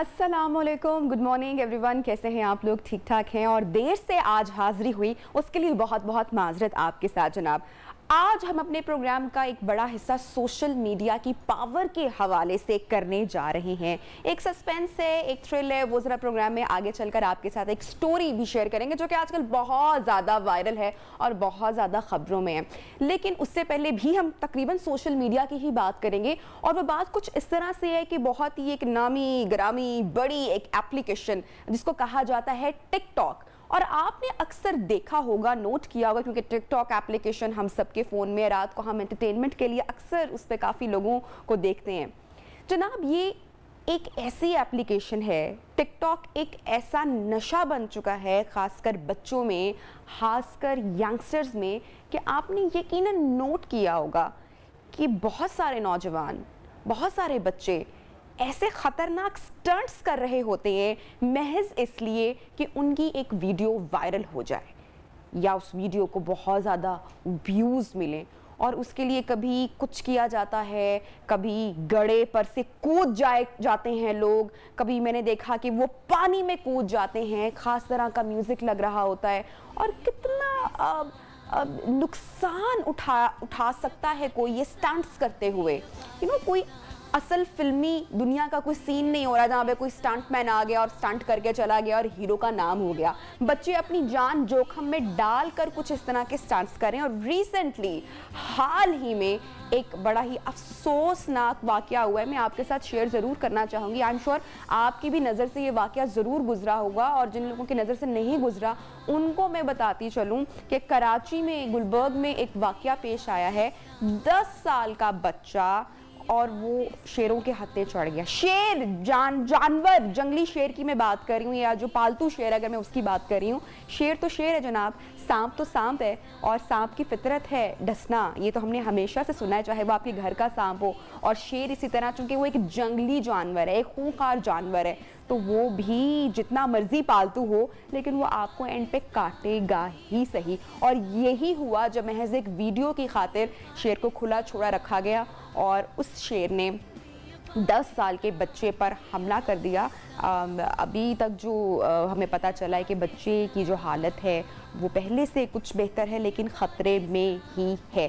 अस्सलामुअलैकुम, good morning everyone. कैसे हैं आप लोग? ठीक ठाक हैं। और देर से आज हाजिरी हुई उसके लिए बहुत बहुत माजरत आपके साथ जनाब। आज हम अपने प्रोग्राम का एक बड़ा हिस्सा सोशल मीडिया की पावर के हवाले से करने जा रहे हैं। एक सस्पेंस है, एक थ्रिल है, वो ज़रा प्रोग्राम में आगे चलकर आपके साथ एक स्टोरी भी शेयर करेंगे जो कि आजकल बहुत ज़्यादा वायरल है और बहुत ज़्यादा खबरों में है। लेकिन उससे पहले भी हम तकरीबन सोशल मीडिया की ही बात करेंगे और वो बात कुछ इस तरह से है कि बहुत ही एक नामी ग्रामी बड़ी एक एप्लीकेशन जिसको कहा जाता है टिकटॉक। और आपने अक्सर देखा होगा, नोट किया होगा, क्योंकि टिकटॉक एप्लीकेशन हम सबके फ़ोन में, रात को हम एंटरटेनमेंट के लिए अक्सर उस पर काफ़ी लोगों को देखते हैं। जनाब, ये एक ऐसी एप्लीकेशन है, टिकटॉक एक ऐसा नशा बन चुका है ख़ासकर बच्चों में, ख़ासकर यंगस्टर्स में, कि आपने यकीनन नोट किया होगा कि बहुत सारे नौजवान, बहुत सारे बच्चे ऐसे ख़तरनाक स्टंट्स कर रहे होते हैं महज इसलिए कि उनकी एक वीडियो वायरल हो जाए या उस वीडियो को बहुत ज़्यादा व्यूज़ मिले। और उसके लिए कभी कुछ किया जाता है, कभी गड़े पर से कूद जाते हैं लोग, कभी मैंने देखा कि वो पानी में कूद जाते हैं, ख़ास तरह का म्यूज़िक लग रहा होता है। और कितना नुकसान उठा सकता है कोई ये स्टंट्स करते हुए। कोई असल फिल्मी दुनिया का कोई सीन नहीं हो रहा जहाँ पे कोई स्टंटमैन आ गया और स्टंट करके चला गया और हीरो का नाम हो गया। बच्चे अपनी जान जोखिम में डालकर कुछ इस तरह के स्टंट्स करें। और रिसेंटली हाल ही में एक बड़ा ही अफसोसनाक वाक़या हुआ है, मैं आपके साथ शेयर ज़रूर करना चाहूँगी। आई एम श्योर आपकी भी नज़र से ये वाक़या ज़रूर गुजरा होगा और जिन लोगों की नज़र से नहीं गुजरा उनको मैं बताती चलूँ कि कराची में गुलबर्ग में एक वाक़या पेश आया है। 10 साल का बच्चा और वो शेरों के हत्थे चढ़ गया। शेर, जानवर, जंगली शेर की मैं बात कर रही हूँ, या जो पालतू शेर अगर मैं उसकी बात कर रही हूँ। शेर तो शेर है जनाब, सांप तो सांप है, और सांप की फितरत है डसना, ये तो हमने हमेशा से सुना है, चाहे वो आपके घर का सांप हो। और शेर इसी तरह, चूंकि वो एक जंगली जानवर है, एक खूंखार जानवर है, तो वो भी जितना मर्जी पालतू हो लेकिन वो आपको एंड पे काटेगा ही सही। और यही हुआ जब महज एक वीडियो की खातिर शेर को खुला छोड़ा रखा गया और उस शेर ने 10 साल के बच्चे पर हमला कर दिया। अभी तक जो हमें पता चला है कि बच्चे की जो हालत है वो पहले से कुछ बेहतर है लेकिन ख़तरे में ही है।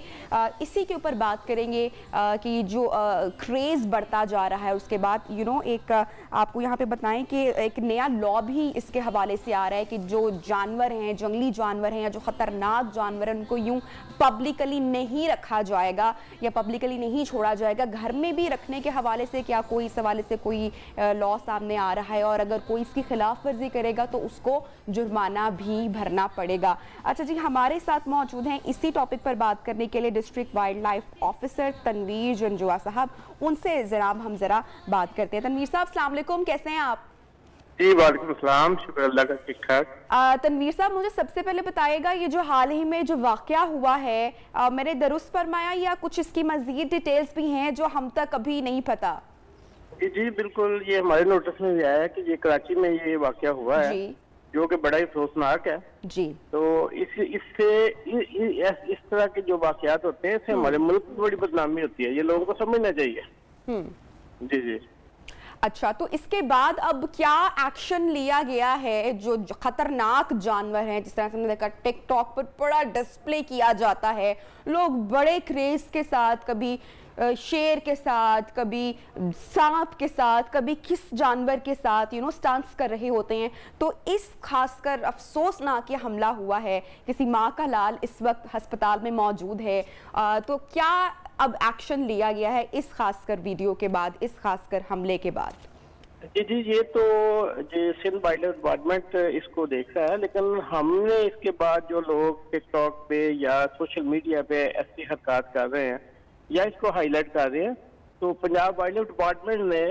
इसी के ऊपर बात करेंगे कि जो क्रेज़ बढ़ता जा रहा है। उसके बाद एक आपको यहाँ पे बताएं कि एक नया लॉ भी इसके हवाले से आ रहा है कि जो जानवर हैं, जंगली जानवर हैं या जो ख़तरनाक जानवर हैं, उनको यूँ पब्लिकली नहीं रखा जाएगा या पब्लिकली नहीं छोड़ा जाएगा। घर में भी रखने के हवाले से क्या कोई इस हवाले से कोई लॉ सामने आ रहा है, और अगर कोई इसकी खिलाफ वर्जी करेगा तो उसको जुर्माना भी भरना पड़ेगा। अच्छा जी, हमारे साथ मौजूद हैं इसी टॉपिक पर बात करने के लिए district wildlife officer Tanveer Janjua साहब। उनसे जनाब हम जरा बात करते हैं। तनवीर साहब, अस्सलाम वालेकुम, कैसे हैं आप? जी वालेकुम अस्सलाम, शुक्र अल्लाह का, ठीक ठाक। तनवीर साहब, मुझे सबसे पहले बताइएगा, ये जो हाल ही में जो वाक़या हुआ है, मैंने दुरुस्त फरमाया या कुछ इसकी मज़ीद डिटेल्स भी हैं जो हम तक अभी नहीं पता? जी बिल्कुल, ये हमारे नोटिस में भी आया है कि ये कराची में ये वाक़या हुआ है जो कि बड़ा ही अफसोसनाक है जी। तो इससे इस तरह के जो वाक़यात होते हैं इससे हमारे मुल्क में बड़ी बदनामी होती है, ये लोगों को समझना चाहिए। जी जी। अच्छा, तो इसके बाद अब क्या एक्शन लिया गया है? जो खतरनाक जानवर हैं, जिस तरह से हमने देखा टिकटॉक पर बड़ा डिस्प्ले किया जाता है, लोग बड़े क्रेज के साथ, कभी शेर के साथ, कभी सांप के साथ, कभी किस जानवर के साथ स्टंट्स कर रहे होते हैं। तो इस खासकर अफसोसनाक ये हमला हुआ है, किसी माँ का लाल इस वक्त अस्पताल में मौजूद है। तो क्या अब एक्शन लिया गया है इस खासकर वीडियो के बाद, इस खासकर हमले के बाद? जी, ये तो सिंध वाइल्ड लाइफ डिपार्टमेंट इसको देख रहा है, लेकिन हमने इसके बाद जो लोग टिकटॉक पे या सोशल मीडिया पे ऐसी हरकत कर रहे हैं या इसको हाईलाइट कर रहे हैं, तो पंजाब वाइल्ड लाइफ डिपार्टमेंट ने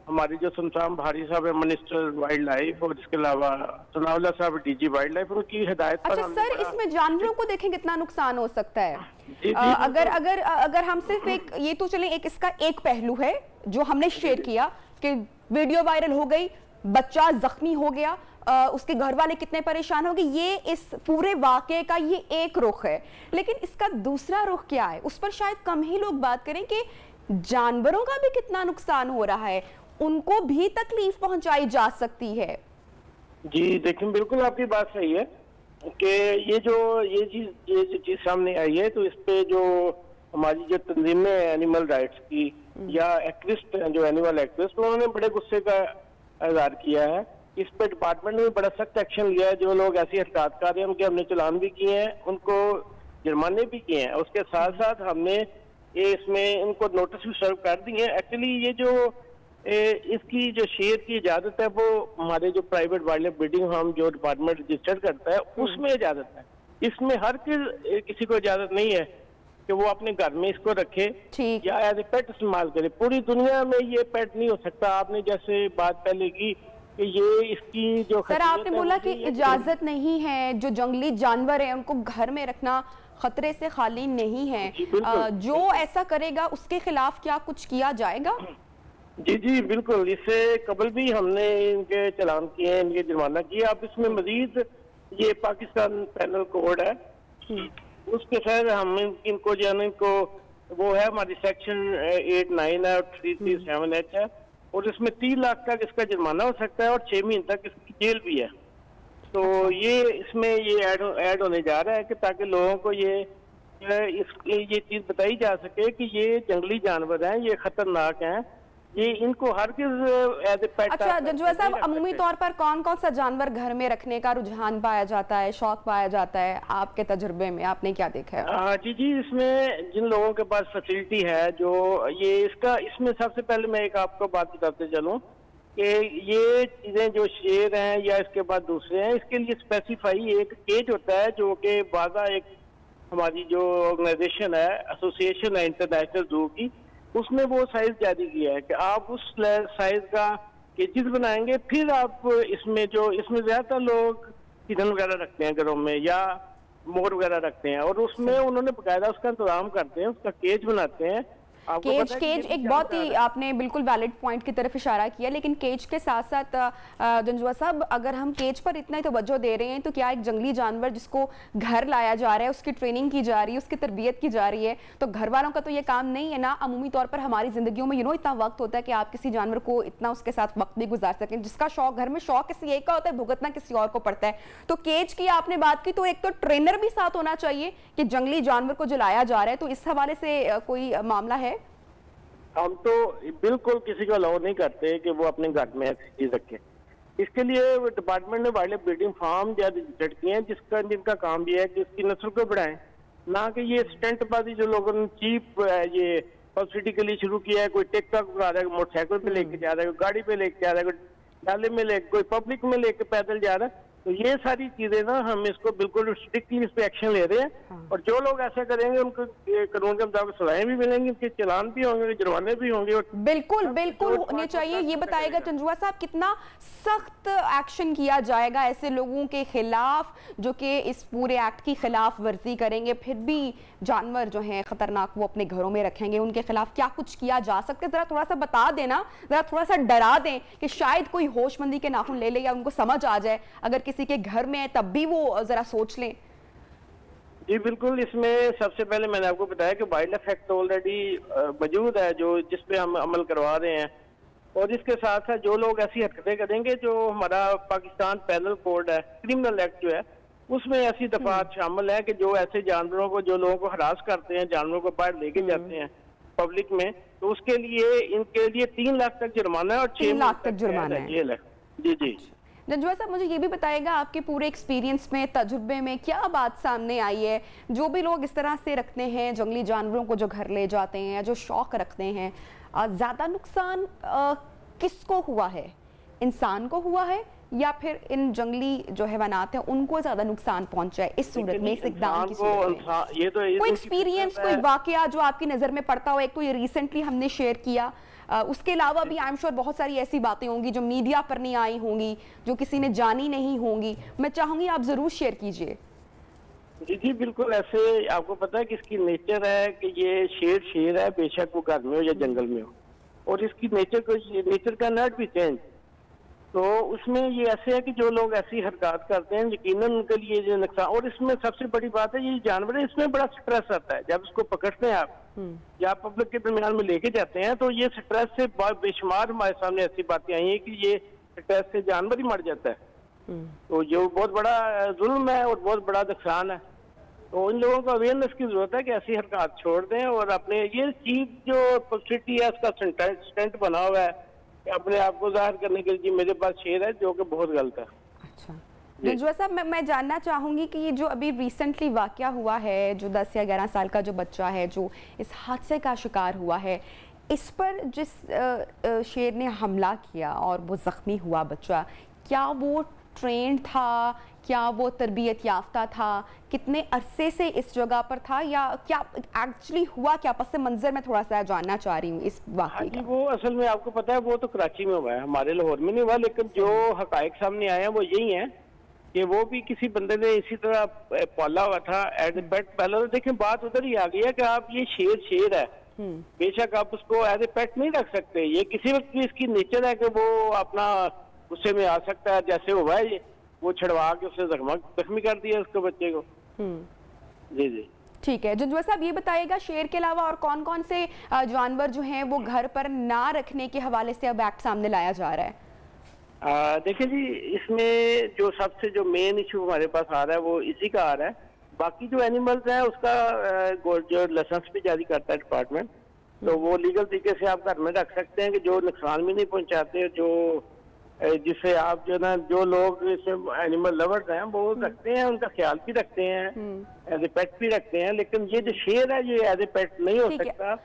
हमारे जो सुनसान भारी साहब है मिनिस्टर वाइल्ड लाइफ, और इसके अलावा सनाउल्लाह साहब डीजी वाइल्ड लाइफ, उनकी हिदायत पर। अच्छा सर, इसमें जानवरों को देखें कितना नुकसान हो सकता है। अगर हम सिर्फ एक ये तो चले, एक इसका एक पहलू है जो हमने शेयर किया कि वीडियो वायरल हो गई, बच्चा जख्मी हो गया, उसके घर वाले कितने परेशान हो गए, ये इस पूरे वाक़े का ये एक रुख है। लेकिन इसका दूसरा रुख क्या है, उस पर शायद कम ही लोग बात करें कि जानवरों का भी कितना नुकसान हो रहा है। उनको भी तकलीफ पहुंचाई जा सकती है? जी देखिए, बिल्कुल आपकी बात सही है कि ये जो चीज सामने आई है, तो इस पे जो हमारी जो तंजीमें हैं एनिमल राइट्स की या एक्टिविस्ट हैं, जो एनिमल एक्टिविस्ट, उन्होंने बड़े गुस्से का इजहार किया है। इस पे डिपार्टमेंट ने बड़ा सख्त एक्शन लिया है। जो लोग ऐसी हरकत कर रहे हैं उनके हमने चालान भी किए हैं, उनको जुर्माने भी किए हैं। उसके साथ साथ हमने इसमें इनको नोटिस भी सर्व कर दिए हैं। एक्चुअली ये जो इसकी जो शेयर की इजाजत है वो हमारे जो private wildlife breeding farm जो डिपार्टमेंट रजिस्टर करता है उसमें इजाजत है। इसमें हर किसी को इजाजत नहीं है कि वो अपने घर में इसको रखे या एज ए पेट इस्तेमाल करे। पूरी दुनिया में ये पेट नहीं हो सकता। आपने जैसे बात पहले की कि ये इसकी जो सर आपने बोला कि इजाजत नहीं है, जो जंगली जानवर है उनको घर में रखना खतरे से खाली नहीं है। जो ऐसा करेगा उसके खिलाफ क्या कुछ किया जाएगा? जी बिल्कुल। इससे कबल भी हमने इनके चालान किए, इनके जुर्माना किए। अब इसमें मजीद ये पाकिस्तान पैनल कोड है, उसके तहत हम इनको जो है इनको वो है हमारी सेक्शन 8(9) है और 337(h) है, और इसमें 3 लाख तक इसका जुर्माना हो सकता है और 6 महीने तक इसकी जेल भी है। तो ये इसमें ये ऐड होने जा रहा है कि ताकि लोगों को ये चीज बताई जा सके कि ये जंगली जानवर हैं, ये खतरनाक हैं, ये इनको हर किस एज ए पेट। अच्छा जंजुआ साहब, अमूमी तौर पर कौन कौन सा जानवर घर में रखने का रुझान पाया जाता है, शौक पाया जाता है आपके तजुर्बे में, आपने क्या देखा है? जी इसमें जिन लोगों के पास फैसिलिटी है, जो ये इसमें सबसे पहले मैं एक आपको बात बताते चलूं कि ये चीजें जो शेर हैं या इसके बाद दूसरे हैं, इसके लिए स्पेसिफाई एक केज होता है जो कि बाज़ा एक हमारी जो ऑर्गेनाइजेशन है, एसोसिएशन है इंटरनेशनल जू की, उसने वो साइज जारी किया है कि आप उस साइज का केजेस बनाएंगे। फिर आप इसमें ज्यादातर लोग हिरन वगैरह रखते हैं घरों में या मोर वगैरह रखते हैं, और उसमें उन्होंने बकायदा उसका इंतजाम करते हैं, उसका केज बनाते हैं। केज एक बहुत ही आपने बिल्कुल वैलिड पॉइंट की तरफ इशारा किया, लेकिन केज के साथ साथ जंजुआ साहब, अगर हम केज पर इतना ही तवज्जो दे रहे हैं तो क्या एक जंगली जानवर जिसको घर लाया जा रहा है, उसकी ट्रेनिंग की जा रही है, उसकी तरबियत की जा रही है, तो घर वालों का तो ये काम नहीं है ना? अमूमी तौर पर हमारी जिंदगियों में इतना वक्त होता है कि आप किसी जानवर को इतना उसके साथ वक्त भी गुजार सकें। जिसका शौक घर में शौक किसी एक का होता है, भुगतना किसी और को पड़ता है। तो केज की आपने बात की, तो एक तो ट्रेनर भी साथ होना चाहिए कि जंगली जानवर को जो लाया जा रहा है, तो इस हवाले से कोई मामला है? हम तो बिल्कुल किसी को अलाउ नहीं करते कि वो अपने घर में ऐसी चीज रखे। इसके लिए डिपार्टमेंट ने wildlife breeding farm registered किए हैं, जिनका काम ये है कि इसकी नस्ल को बढ़ाएं, ना कि ये स्टंटबाजी जो लोगों ने चीप ये पब्लिसिटी के लिए शुरू किया है। कोई टिकटॉक करा रहा है, मोटरसाइकिल पे लेके जा रहा है, कोई गाड़ी पे लेके जा रहा है, कोई डाले में लेके, कोई पब्लिक में लेके पैदल जा रहा है। तो ये सारी चीजें ना हम इसको बिल्कुल स्ट्रिक्टली इस पे एक्शन ले रहे हैं, और जो लोग ऐसा करेंगे उनको कानून के मुताबिक सजाएं भी मिलेंगी, उनके चालान भी होंगे, जुर्माने भी होंगे। और बिल्कुल होने चाहिए। ये बताएगा जंजुआ साहब, कितना सख्त एक्शन किया जाएगा ऐसे लोगों के खिलाफ जो कि इस पूरे एक्ट की खिलाफ वर्जी करेंगे, फिर भी जानवर जो हैं खतरनाक वो अपने घरों में रखेंगे, उनके खिलाफ क्या कुछ किया जा सकता है? जरा थोड़ा सा बता देना, जरा थोड़ा सा डरा दें कि शायद कोई होशमंदी के नाखून ले ले या उनको समझ आ जाए, अगर किसी के घर में है तब भी वो जरा सोच लें। जी बिल्कुल। इसमें सबसे पहले मैंने आपको बताया कि वाइल्ड लाइफ एक्ट ऑलरेडी मौजूद है जो जिस पे हम अमल करवा रहे हैं, और इसके साथ साथ जो लोग ऐसी हरकतें करेंगे, जो हमारा पाकिस्तान पैनल कोड है, क्रिमिनल एक्ट जो है, उसमें ऐसी दफात शामिल है कि जो ऐसे जानवरों को, जो लोगों को हरास करते हैं, जानवरों को बाहर लेके जाते हैं पब्लिक में, तो उसके लिए इनके लिए 3 लाख तक जुर्माना है और 6 लाख तक जुर्माना है, जेल है। जी जंजुआ साहब, मुझे ये भी बताएगा आपके पूरे एक्सपीरियंस में, तजुर्बे में क्या बात सामने आई है? जो भी लोग इस तरह से रखते हैं जंगली जानवरों को, जो घर ले जाते हैं, जो शौक रखते हैं, ज़्यादा नुकसान किसको हुआ है? इंसान को हुआ है या फिर इन जंगली जो हैवानात हैं उनको ज़्यादा नुकसान पहुंचा है इस सूरत में, इस इक़दाम की सूरत में? ये कोई एक्सपीरियंस, कोई वाकया जो आपकी नज़र में पड़ता हो? एक तो ये रिसेंटली हमने शेयर किया, उसके अलावा भी आई एम श्योर बहुत सारी ऐसी बातें होंगी जो मीडिया पर नहीं आई होंगी, जो किसी ने जानी नहीं होंगी। मैं चाहूंगी आप जरूर शेयर कीजिए। जी बिल्कुल। ऐसे आपको पता है कि इसकी नेचर है कि ये शेर है, बेशक वो घर में हो या जंगल में हो, और इसकी नेचर का नट भी चेंज। तो उसमें ये ऐसे है कि जो लोग ऐसी हरकत करते हैं, यकीनन उनके लिए जो नुकसान, और इसमें सबसे बड़ी बात है ये जानवर है, इसमें बड़ा स्ट्रेस आता है जब इसको पकड़ते हैं आप, या पब्लिक के दरमियान में लेके जाते हैं, तो ये स्ट्रेस से बेशुमार हमारे सामने ऐसी बातें आई हैं कि ये स्ट्रेस से जानवर ही मर जाता है। तो ये बहुत बड़ा जुल्म है और बहुत बड़ा नुकसान है। तो इन लोगों को अवेयरनेस की जरूरत है कि ऐसी हरकत छोड़ दें और अपने ये चीज जो पब्लिसिटी है उसका स्टंट बना हुआ है कि अपने आप को जाहिर करने के लिए मेरे पास शेर है, जो कि बहुत गलत है। अच्छा जंजुआ साहब, मैं जानना चाहूंगी कि ये जो अभी रिसेंटली वाकया हुआ है, जो 10 या 11 साल का जो बच्चा है जो इस हादसे का शिकार हुआ है, इस पर जिस शेर ने हमला किया और वो जख्मी हुआ बच्चा, क्या वो ट्रेंड था, क्या वो तरबियत याफ्ता था, कितने अरसे से इस जगह पर था, या क्या एक्चुअली हुआ क्या? पस मंजर में थोड़ा सा जानना चाह रही हूँ इस वाकये का। वो असल में आपको पता है वो तो कराची में हुआ है, हमारे लाहौर में नहीं हुआ, लेकिन जो हकायक सामने आए हैं वो यही है कि वो भी किसी बंदे ने इसी तरह पाला हुआ था एज ए पेट। पहले तो देखें बात उधर ही आ गई है कि आप ये शेर है, बेशक आप उसको एज ए पेट नहीं रख सकते, ये किसी वक्त भी इसकी नेचर है कि वो अपना गुस्से में आ सकता है, जैसे हुआ है वो छड़वा के उसने जख्मी कर दिया उसके बच्चे को। जी जी ठीक है। जंजुआ साहब, ये बताइएगा शेर के अलावा और कौन कौन से जानवर जो हैं वो घर पर ना रखने के हवाले से अब एक्ट सामने लाया जा रहा है? देखिए जी, इसमें जो सबसे जो मेन इशू हमारे पास आ रहा है वो इसी का आ रहा है। बाकी जो एनिमल्स हैं उसका जो लाइसेंस भी जारी करता है डिपार्टमेंट, तो वो लीगल तरीके से आप घर में रख सकते हैं कि जो नुकसान भी नहीं पहुंचाते, जो जिससे आप जो ना जो लोग एनिमल लवर्स हैं वो रखते हैं, उनका ख्याल भी रखते हैं, एज ए पेट भी रखते हैं। लेकिन ये जो शेर है ये एज ए पेट नहीं हो सकता।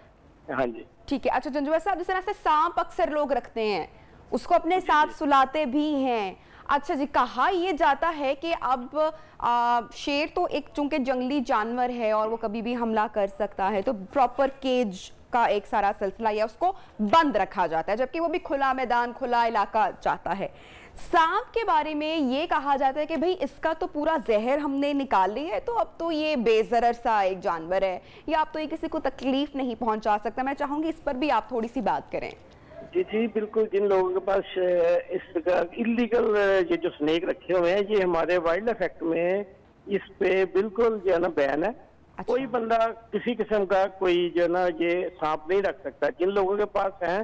हाँ जी ठीक है। अच्छा जंजुआ साहब, जिस तरह से सांप अक्सर लोग रखते हैं, उसको अपने साथ सुलाते भी हैं। अच्छा जी, कहा ये जाता है कि अब शेर तो एक चूंकि जंगली जानवर है और वो कभी भी हमला कर सकता है, तो प्रॉपर केज का एक सारा सिलसिला या उसको बंद रखा जाता है, जबकि वो भी खुला मैदान खुला इलाका चाहता है। सांप के बारे में ये कहा जाता है कि भाई इसका तो पूरा जहर हमने निकाल लिया है, तो अब तो ये बेजरर सा एक जानवर है, या अब तो ये किसी को तकलीफ नहीं पहुंचा सकता। मैं चाहूंगी इस पर भी आप थोड़ी सी बात करें। जी जी बिल्कुल, जिन लोगों के पास इस इलीगल ये जो स्नेक रखे हुए हैं, ये हमारे वाइल्ड लाइफ एक्ट में इस पे बिल्कुल जो है ना बैन है। अच्छा। कोई बंदा किसी किस्म का कोई जो ना ये सांप नहीं रख सकता। जिन लोगों के पास है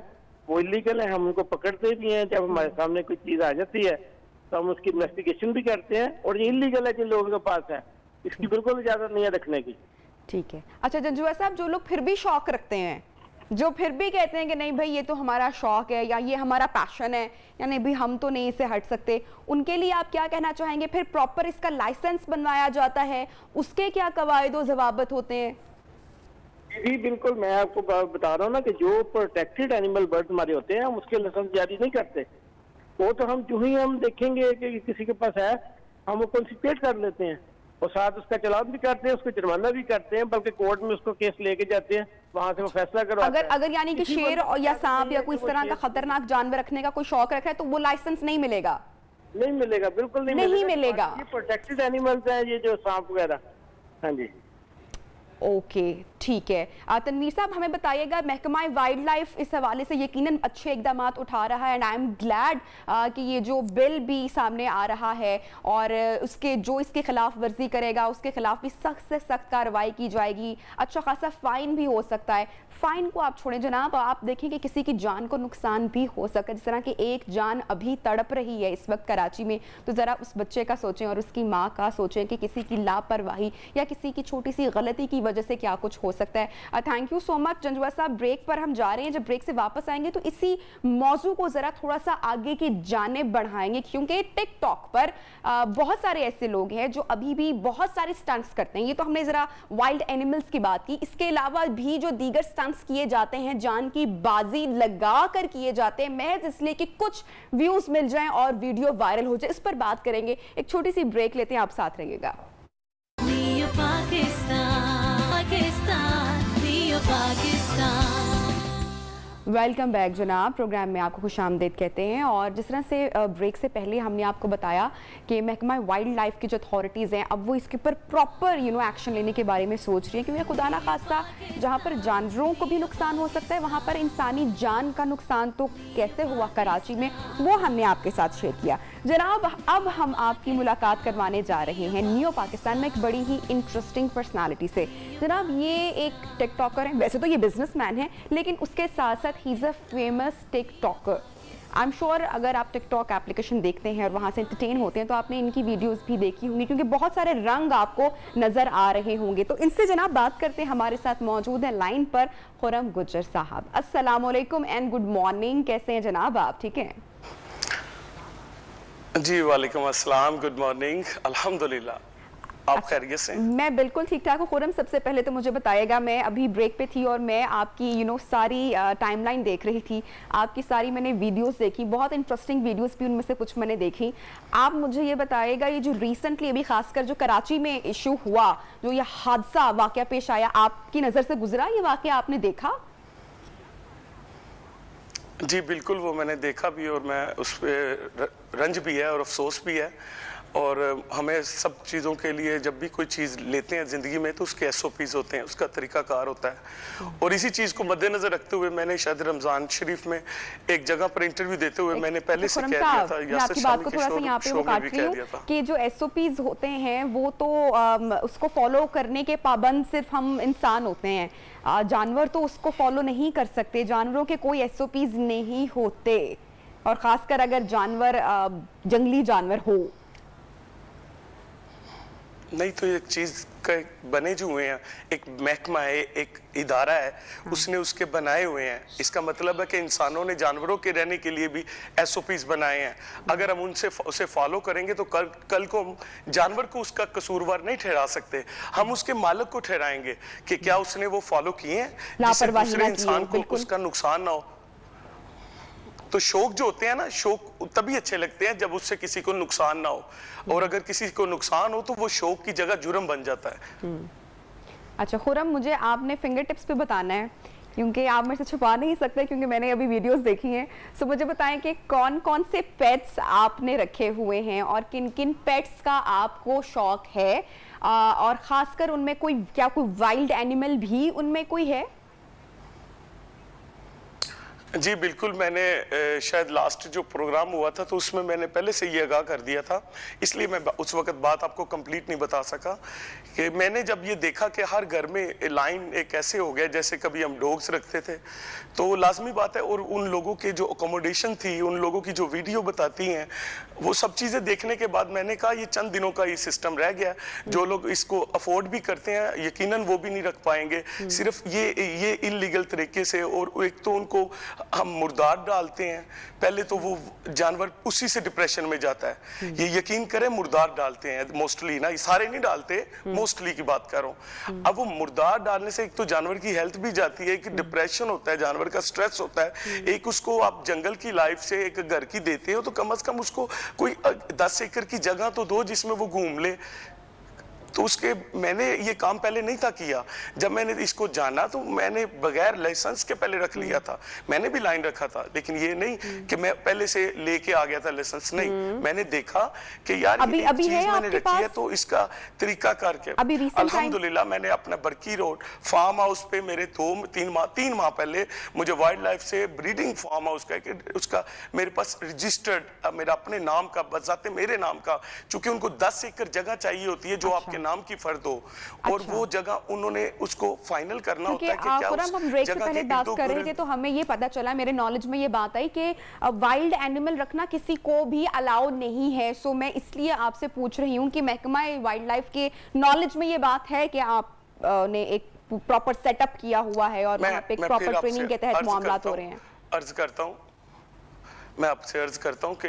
वो इलीगल है, हम उनको पकड़ते भी हैं। जब हमारे सामने कोई चीज आ जाती है तो हम उसकी इन्वेस्टिगेशन भी करते हैं, और ये इलीगल है जिन लोगों के पास है, इसकी बिल्कुल इजाजत नहीं है रखने की। ठीक है। अच्छा जंजुआ साहब, जो लोग फिर भी शौक रखते हैं, जो फिर भी कहते हैं कि नहीं भाई ये तो हमारा शौक है या ये हमारा पैशन है, या नहीं भाई हम तो नहीं इसे हट सकते, उनके लिए आप क्या कहना चाहेंगे? फिर प्रॉपर इसका लाइसेंस बनवाया जाता है, उसके क्या कवायद और ज़वाबित होते हैं? जी बिल्कुल, मैं आपको बता रहा हूँ ना कि जो प्रोटेक्टेड एनिमल बर्ड हमारे होते हैं हम उसके लाइसेंस जारी नहीं करते। वो तो हम जो ही हम देखेंगे कि किसी के पास है हम वो कॉन्सिक्वेट कर लेते हैं और साथ उसका चलान भी करते हैं, उसको जुर्माना भी करते हैं, बल्कि कोर्ट में उसको केस लेके जाते हैं, वहां से वो फैसला करवाते हैं। अगर यानी कि शेर या सांप या कोई इस तरह का खतरनाक जानवर रखने का कोई शौक रखा है तो वो लाइसेंस नहीं मिलेगा? नहीं मिलेगा, बिल्कुल नहीं मिलेगा। ये प्रोटेक्टेड एनिमल्स हैं, ये जो सांप वगैरह। हाँ जी ओके ठीक है। तनवीर साहब, हमें बताइएगा, महकमा वाइल्ड लाइफ इस हवाले से यकीनन अच्छे इकदाम उठा रहा है, एंड आई एम ग्लैड कि ये जो बिल भी सामने आ रहा है और उसके जो इसके खिलाफ वर्जी करेगा उसके खिलाफ भी सख्त से सख्त कार्रवाई की जाएगी। अच्छा खासा फाइन भी हो सकता है। फाइन को आप छोड़ें जनाब, आप देखें कि किसी की जान को नुकसान भी हो सकता है। जिस तरह की एक जान अभी तड़प रही है इस वक्त कराची में, तो ज़रा उस बच्चे का सोचें और उसकी माँ का सोचें कि किसी की लापरवाही या किसी की छोटी सी गलती की वजह से क्या कुछ हो सकता है। Thank you so much Janjua साहब। ब्रेक पर हम जा रहे हैं, जब ब्रेक से वापस आएंगे तो इसी मौजू को ज़रा थोड़ा सा आगे की जानिब बढ़ाएंगे, क्योंकि टिकटॉक पर बहुत सारे ऐसे लोग हैं जो अभी भी बहुत सारे स्टंट्स करते हैं। ये तो हमने ज़रा वाइल्ड एनिमल्स की बात की, इसके अलावा भी जो दीगर स्टंट्स किए जाते हैं जान की बाजी लगा कर किए जाते हैं, महज इसलिए कि कुछ व्यूज मिल जाएं और वीडियो वायरल हो जाए। इस पर बात करेंगे। एक छोटी सी ब्रेक लेते हैं, आप साथ रहिएगा। वेलकम बैक जनाब। प्रोग्राम में आपको खुशामदीद कहते हैं। और जिस तरह से ब्रेक से पहले हमने आपको बताया कि महकमा वाइल्ड लाइफ की जो अथॉरिटीज़ हैं अब वो इसके ऊपर प्रॉपर एक्शन लेने के बारे में सोच रही है, क्योंकि खुदा ना खास्ता जहाँ पर जानवरों को भी नुकसान हो सकता है वहाँ पर इंसानी जान का नुकसान तो कैसे हुआ कराची में, वो हमने आपके साथ शेयर किया। जनाब, अब हम आपकी मुलाकात करवाने जा रहे हैं न्यू पाकिस्तान में एक बड़ी ही इंटरेस्टिंग पर्सनालिटी से। जनाब, ये एक टिकटॉकर है, वैसे तो ये बिजनेसमैन है, लेकिन उसके साथ साथ he is a famous TikToker. I am sure अगर आप टिकटॉक एप्लीकेशन देखते हैं और वहाँ से एंटरटेन होते हैं तो आपने इनकी वीडियोस भी देखी होंगी, क्योंकि बहुत सारे रंग आपको नज़र आ रहे होंगे। तो इनसे जनाब बात करते हैं, हमारे साथ मौजूद है लाइन पर खुरम गुज्जर साहब। अस्सलाम वालेकुम एंड गुड मॉर्निंग। कैसे हैं जनाब आप? ठीक हैं जी, वालेकुम अस्सलाम, गुड मॉर्निंग, अल्हम्दुलिल्लाह। आप खैरियत से? मैं बिल्कुल ठीक ठाक हूँ। खुरम, सबसे पहले तो मुझे बताइएगा, मैं अभी ब्रेक पे थी और मैं आपकी सारी टाइमलाइन देख रही थी, आपकी सारी मैंने वीडियोस देखी, बहुत इंटरेस्टिंग वीडियोस भी उनमें से कुछ मैंने देखी। आप मुझे ये बताइएगा, ये जो रिसेंटली अभी खासकर जो कराची में इशू हुआ, जो ये हादसा वाकया पेश आया, आपकी नज़र से गुजरा ये वाकया, आपने देखा? जी बिल्कुल, वो मैंने देखा भी और मैं उस पर रंज भी है और अफसोस भी है। और हमें सब चीज़ों के लिए जब भी कोई चीज़ लेते हैं ज़िंदगी में तो उसके SOPs होते हैं, उसका तरीक़ाकार होता है। और इसी चीज़ को मद्देनज़र रखते हुए मैंने शायद रमज़ान शरीफ में एक जगह पर इंटरव्यू देते हुए मैंने पहले से कह दिया था, मैं आपकी बात को थोड़ा सा यहाँ पे वो काट रही हूँ कि जो SOPs होते हैं वो तो उसको फॉलो करने के पाबंद सिर्फ हम इंसान होते हैं, जानवर तो उसको फॉलो नहीं कर सकते, जानवरों के कोई SOPs नहीं होते, और ख़ासकर अगर जानवर जंगली जानवर हो। नहीं तो एक चीज़ का बने जो हुए हैं, एक महकमा है, एक इदारा है, उसने उसके बनाए हुए हैं। इसका मतलब है कि इंसानों ने जानवरों के रहने के लिए भी SOPs बनाए हैं। अगर हम उसे फॉलो करेंगे तो कल को हम जानवर को उसका कसूरवार नहीं ठहरा सकते, हम उसके मालिक को ठहराएंगे कि क्या उसने वो फॉलो किए हैं जिससे दूसरे इंसान को उसका नुकसान ना हो। तो शौक जो होते हैं ना, शौक तभी अच्छे लगते हैं जब उससे किसी को नुकसान ना हो, और अगर किसी को नुकसान हो तो वो शौक की जगह जुर्म बन जाता है। अच्छा खुरम, मुझे आपने फिंगर टिप्स पे बताना है, क्योंकि आप मेरे से छुपा नहीं सकते, क्योंकि मैंने अभी वीडियोस देखी हैं। सो मुझे बताएं कि कौन कौन से पेट्स आपने रखे हुए हैं और किन किन पेट्स का आपको शौक है, और ख़ासकर उनमें क्या कोई वाइल्ड एनिमल भी उनमें कोई है? जी बिल्कुल, मैंने शायद लास्ट जो प्रोग्राम हुआ था तो उसमें मैंने पहले से ये आगाह कर दिया था, इसलिए मैं उस वक्त बात आपको कंप्लीट नहीं बता सका कि मैंने जब ये देखा कि हर घर में लाइन एक ऐसे हो गया जैसे कभी हम डॉग्स रखते थे, तो लाजमी बात है। और उन लोगों के जो अकोमोडेशन थी, उन लोगों की जो वीडियो बताती हैं, वो सब चीज़ें देखने के बाद मैंने कहा ये चंद दिनों का ये सिस्टम रह गया। जो लोग इसको अफोर्ड भी करते हैं यकीनन वो भी नहीं रख पाएंगे, सिर्फ ये इलीगल तरीके से। और एक तो उनको हम मुर्दार डालते हैं, पहले तो वो जानवर उसी से डिप्रेशन में जाता है। ये यकीन करें, मुर्दार डालते हैं मोस्टली ना, सारे नहीं डालते, मोस्टली की बात कर रहा हूँ। अब वो मुर्दार डालने से एक तो जानवर की हेल्थ भी जाती है, एक डिप्रेशन होता है, जानवर का स्ट्रेस होता है। एक उसको आप जंगल की लाइफ से एक घर की देते हो तो कम से कम उसको कोई 10 एकड़ की जगह तो दो जिसमें वो घूम ले। तो उसके मैंने ये काम पहले नहीं था किया। जब मैंने इसको जाना तो मैंने बगैर लाइसेंस के पहले रख लिया था। मैंने भी लाइन रखा था, लेकिन ये नहीं कि मैं पहले से लेके आ गया था लाइसेंस, नहीं। मैंने देखा कि यार अभी ये चीज मैंने रखी है तो इसका तरीका करके अल्हम्दुलिल्लाह मैंने अपना बरकी रोड फार्म हाउस पे मेरे 3 माह पहले मुझे वाइल्ड लाइफ से ब्रीडिंग फार्म हाउस का उसका मेरे पास रजिस्टर्ड मेरा अपने नाम का बजाते मेरे नाम का, चूंकि उनको 10 एकड़ जगह चाहिए होती है जो आपके नाम की फर्द हो, और वो जगह उन्होंने उसको फाइनल करना होता है कि क्या उस हम ब्रेक से पहले बात कर रहे थे तो हमें ये पता चला, मेरे नॉलेज में ये बात आई कि वाइल्ड एनिमल रखना किसी को भी अलाउ नहीं है। सो मैं इसलिए आपसे पूछ रही हूँ कि महकमा वाइल्ड लाइफ के नॉलेज में ये बात है कि आप ने एक प्रॉपर सेटअप किया हुआ है और वहाँ पे प्रॉपर ट्रेनिंग के तहत मामलात हो रहे हैं? अर्ज करता हूँ, मैं आपसे अर्ज करता हूँ कि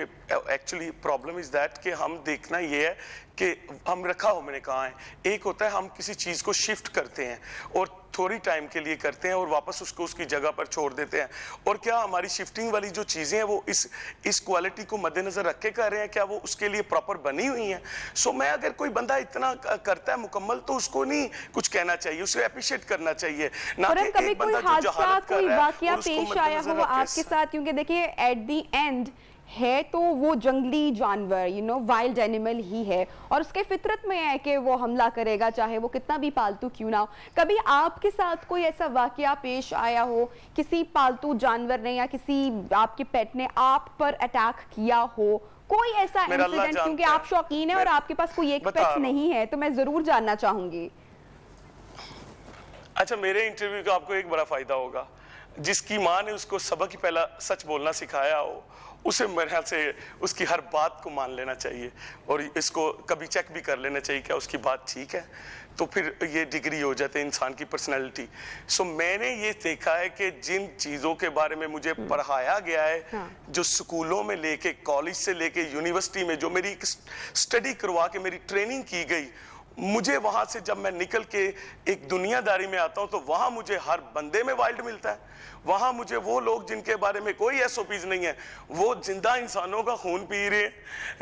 एक्चुअली प्रॉब्लम इज दैट कि हम देखना ये है कि हम रखा हो मैंने कहा है, एक होता है हम किसी चीज़ को शिफ्ट करते हैं और थोड़ी टाइम के लिए करते हैं और वापस उसको उसकी जगह पर छोड़ देते हैं, और क्या हमारी शिफ्टिंग वाली जो चीज़ें हैं वो इस क्वालिटी को मद्देनजर रख के कर रहे हैं, क्या वो उसके लिए प्रॉपर बनी हुई हैं? सो मैं अगर कोई बंदा इतना करता है मुकम्मल तो उसको नहीं कुछ कहना चाहिए, उसे अप्रिशिएट करना चाहिए, ना कि कभी एक कोई बंदा जो हादसा, जहालत कर कोई रहा है वाकया और उसको पेश आया मद्देनजर हो रख आपके के। साथ? क्योंकि देखिए एट द एंड है तो वो जंगली जानवर, यू नो, वाइल्ड एनिमल ही है और उसके फितरत में है कि वो हमला करेगा, चाहे वो कितना भी पालतू क्यों ना हो। कभी आपके साथ कोई ऐसा वाकया पेश आया हो, किसी पालतू जानवर ने या किसी आपके पेट ने आप पर अटैक किया हो, कोई ऐसा इंसिडेंट? क्योंकि आप शौकीन है और आपके पास कोई एक पेट नहीं है, तो मैं जरूर जानना चाहूंगी। अच्छा, मेरे इंटरव्यू का आपको एक बड़ा फायदा होगा, जिसकी माँ ने उसको सबक ही पहला सच बोलना सिखाया हो, उसे मेरे ख्याल से उसकी हर बात को मान लेना चाहिए और इसको कभी चेक भी कर लेना चाहिए क्या उसकी बात ठीक है, तो फिर ये डिग्री हो जाती है इंसान की पर्सनैलिटी। सो मैंने ये देखा है कि जिन चीज़ों के बारे में मुझे पढ़ाया गया है, जो स्कूलों में लेके, कॉलेज से लेके यूनिवर्सिटी में जो मेरी स्टडी करवा के मेरी ट्रेनिंग की गई, मुझे वहां से जब मैं निकल के एक दुनियादारी में आता हूं तो वहां मुझे हर बंदे में वाइल्ड मिलता है। वहां मुझे वो लोग जिनके बारे में कोई एसओपीज नहीं है, वो जिंदा इंसानों का खून पी रहे,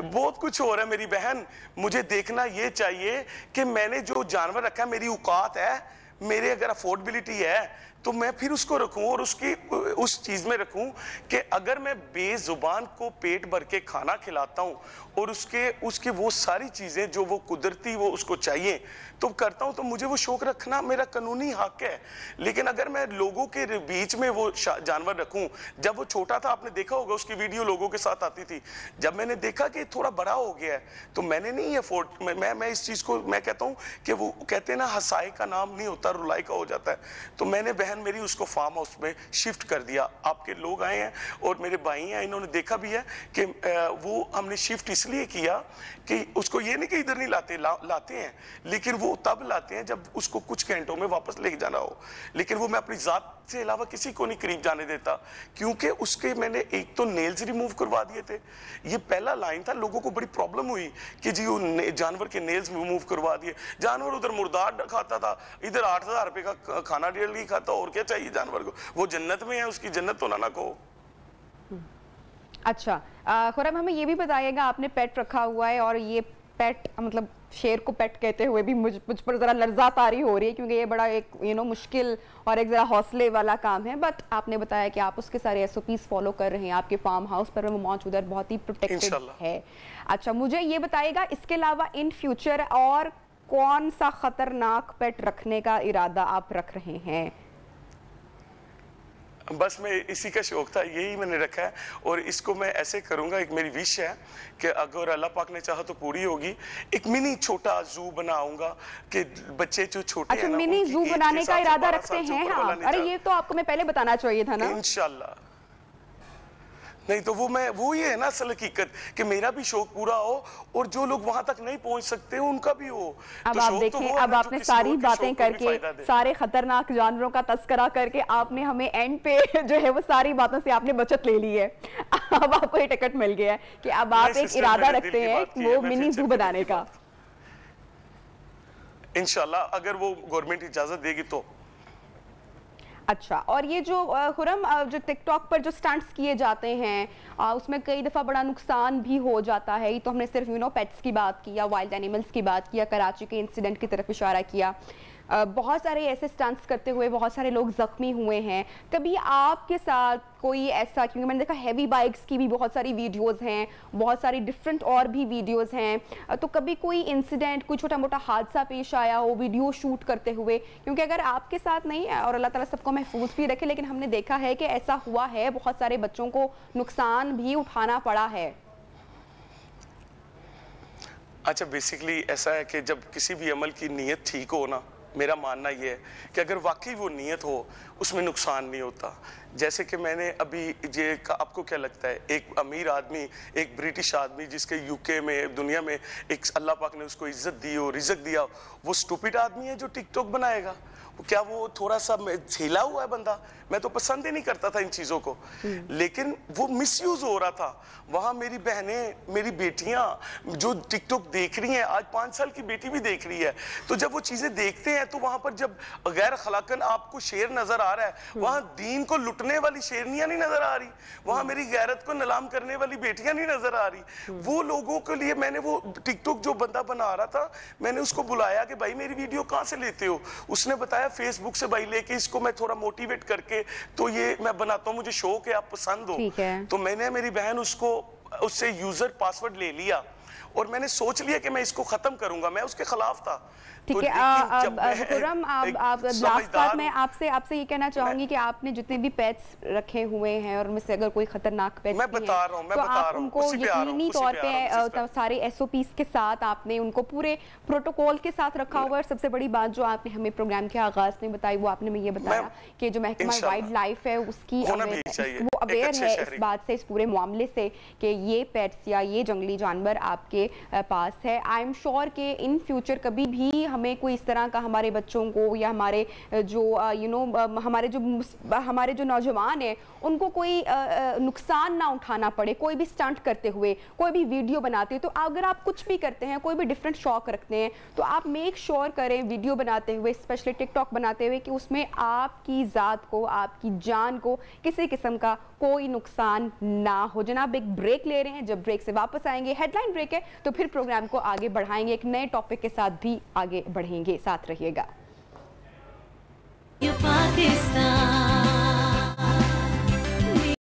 बहुत कुछ हो रहा है। मेरी बहन, मुझे देखना ये चाहिए कि मैंने जो जानवर रखा है, मेरी औकात है, मेरे अगर अफोर्डेबिलिटी है तो मैं फिर उसको रखूं और उस चीज में रखूं कि अगर मैं बेजुबान को पेट भर के खाना खिलाता हूं और उसके वो सारी चीजें जो वो कुदरती वो उसको चाहिए तो करता हूं, तो मुझे वो शौक रखना मेरा कानूनी हक है। लेकिन अगर मैं लोगों के बीच में वो जानवर रखूं, जब वो छोटा था आपने देखा होगा उसकी वीडियो लोगों के साथ आती थी, जब मैंने देखा कि थोड़ा बड़ा हो गया है तो मैंने नहीं अफोर्ड, मैं इस चीज को मैं कहता हूं कि वो कहते हैं ना, हंसाए का नाम नहीं होता रुलाई का हो जाता है। तो मैंने बहन मेरी उसको फार्म हाउस में शिफ्ट कर दिया। आपके लोग आए हैं और मेरे भाई हैं, इन्होंने देखा भी है कि वो हमने शिफ्ट इसलिए किया कि उसको ये नहीं कि इधर नहीं लाते हैं, लेकिन वो तब लाते हैं जब उसको कुछ घंटों में वापस ले जाना हो। लेकिन वो मैं अपनी जात से अलावा किसी को नहीं करीब जाने देता, क्योंकि उसके मैंने एक तो नेल्स रिमूव करवा दिए थे। ये पहला लाइन था, लोगों को बड़ी प्रॉब्लम हुई कि जी वो जानवर के नेल्स रिमूव करवा दिए। जानवर उधर मुर्दार खाता था, इधर 8,000 रुपए का खाना डेली खाता, और क्या चाहिए जानवर को? वो जन्नत में है, उसकी जन्नत तो ना कहो। अच्छा, खुरम हमें ये भी बताइएगा, आपने पेट रखा हुआ है और ये पेट, मतलब शेर को पेट कहते हुए भी मुझ पर ज़रा लर्जा तारी हो रही है, क्योंकि ये बड़ा एक मुश्किल और एक ज़रा हौसले वाला काम है। बट आपने बताया कि आप उसके सारे एसओपीज फॉलो कर रहे हैं, आपके फार्म हाउस पर वो मौजूद है, बहुत ही प्रोटेक्टेड है। अच्छा, मुझे ये बताइएगा, इसके अलावा इन फ्यूचर और कौन सा खतरनाक पेट रखने का इरादा आप रख रहे हैं? बस मैं इसी का शौक था, यही मैंने रखा है और इसको मैं ऐसे करूंगा। एक मेरी विश है कि अगर अल्लाह पाक ने चाहा तो पूरी होगी, एक मिनी छोटा जू बनाऊंगा कि बच्चे जो छोटे हैं ना, मिनी जू बनाने का इरादा रखते हैं? हाँ, अरे ये तो आपको मैं पहले बताना चाहिए था ना। इंशाल्लाह। नहीं तो वो ये है ना असल हकीकत कि मेरा भी शौक पूरा हो और जो लोग वहां तक नहीं पहुंच सकते उनका भी हो। अब आप देखें, अब आपने सारी बातें करके, सारे खतरनाक जानवरों का तस्करा करके आपने हमें एंड पे जो है वो सारी बातों से आपने बचत ले ली है। अब आपको ये टिकट मिल गया है कि अब आप एक इरादा रखते हैं वो मिनी जू बनाने का। इंशाल्लाह अगर वो गवर्नमेंट इजाजत देगी तो। अच्छा, और ये जो खुरम जो टिकटॉक पर जो स्टंट्स किए जाते हैं उसमें कई दफ़ा बड़ा नुकसान भी हो जाता है। ये तो हमने सिर्फ पेट्स की बात की या वाइल्ड एनिमल्स की बात किया, कराची के इंसिडेंट की तरफ इशारा किया। बहुत सारे ऐसे स्टंट्स करते हुए बहुत सारे लोग ज़ख्मी हुए हैं। कभी आपके साथ कोई ऐसा, क्योंकि मैंने देखा हैवी बाइक्स की भी बहुत सारी वीडियोस हैं, बहुत सारी डिफरेंट और भी वीडियोस हैं, तो कभी कोई इंसिडेंट, कोई छोटा मोटा हादसा पेश आया हो वीडियो शूट करते हुए? क्योंकि अगर आपके साथ नहीं है और अल्लाह ताला सबको महफूज भी रखे, लेकिन हमने देखा है कि ऐसा हुआ है, बहुत सारे बच्चों को नुकसान भी उठाना पड़ा है। अच्छा, बेसिकली ऐसा है कि जब किसी भी अमल की नीयत ठीक हो ना, मेरा मानना ये है कि अगर वाकई वो नीयत हो उसमें नुकसान नहीं होता। जैसे कि मैंने अभी ये आपको क्या लगता है, एक अमीर आदमी, एक ब्रिटिश आदमी जिसके यूके में, दुनिया में एक अल्लाह पाक ने उसको इज्जत दी और रिज़्क दिया, वो स्टूपिड आदमी है जो टिकटॉक बनाएगा? क्या वो थोड़ा सा झेला हुआ है बंदा? मैं तो पसंद ही नहीं करता था इन चीज़ों को, लेकिन वो मिसयूज हो रहा था। वहाँ मेरी बहनें, मेरी बेटियाँ जो टिकटॉक देख रही हैं, आज 5 साल की बेटी भी देख रही है, तो जब वो चीज़ें देखते हैं तो वहाँ पर जब गैर खलाकन आपको शेर नजर आ रहा है, वहाँ दीन को लुटने वाली शेरनियाँ नहीं नजर आ रही, वहाँ मेरी गैरत को नीलाम करने वाली बेटियाँ नहीं नजर आ रही। वो लोगों के लिए मैंने वो टिकटॉक जो बंदा बना रहा था, मैंने उसको बुलाया कि भाई मेरी वीडियो कहाँ से लेते हो? उसने बताया फेसबुक से भाई लेके इसको मैं थोड़ा मोटिवेट करके तो ये मैं बनाता हूँ, मुझे शौक है, आप पसंद हो। तो मैंने मेरी बहन उससे यूजर पासवर्ड ले लिया और मैंने सोच लिया कि मैं इसको खत्म करूंगा। मैं उसके खिलाफ था। ठीक है, खुर्रम, आप लास्ट बात मैं आपसे ये कहना चाहूंगी कि आपने जितने भी पेट्स रखे हुए हैं और उनमें से अगर कोई खतरनाक पेट्स मैं बता रहा हूं, तो आप उनको यकीनी तौर पे सारे SOPs के साथ आपने उनको पूरे प्रोटोकॉल के साथ रखा हुआ है। सबसे बड़ी बात जो आपने हमें प्रोग्राम के आगाज में बताई, वो आपने ये बताया कि जो महकमा वाइल्ड लाइफ है उसकी वो अवेयर है इस बात से, इस पूरे मामले से कि ये पेट्स या ये जंगली जानवर आपके पास है। आई एम श्योर कि इन फ्यूचर कभी भी हमें कोई इस तरह का हमारे बच्चों को या हमारे जो हमारे जो नौजवान हैं उनको कोई नुकसान ना उठाना पड़े कोई भी स्टंट करते हुए, कोई भी वीडियो बनाते हुए। तो अगर आप कुछ भी करते हैं, कोई भी डिफरेंट शौक रखते हैं, तो आप मेक श्योर करें वीडियो बनाते हुए, स्पेशली टिकटॉक बनाते हुए, कि उसमें आपकी ज़ात को, आपकी जान को किसी किस्म का कोई नुकसान ना हो। जनाब एक ब्रेक ले रहे हैं, जब ब्रेक से वापस आएंगे, हेडलाइन ब्रेक है, तो फिर प्रोग्राम को आगे बढ़ाएंगे, एक नए टॉपिक के साथ भी आगे बढ़ेंगे। साथ रहिएगा।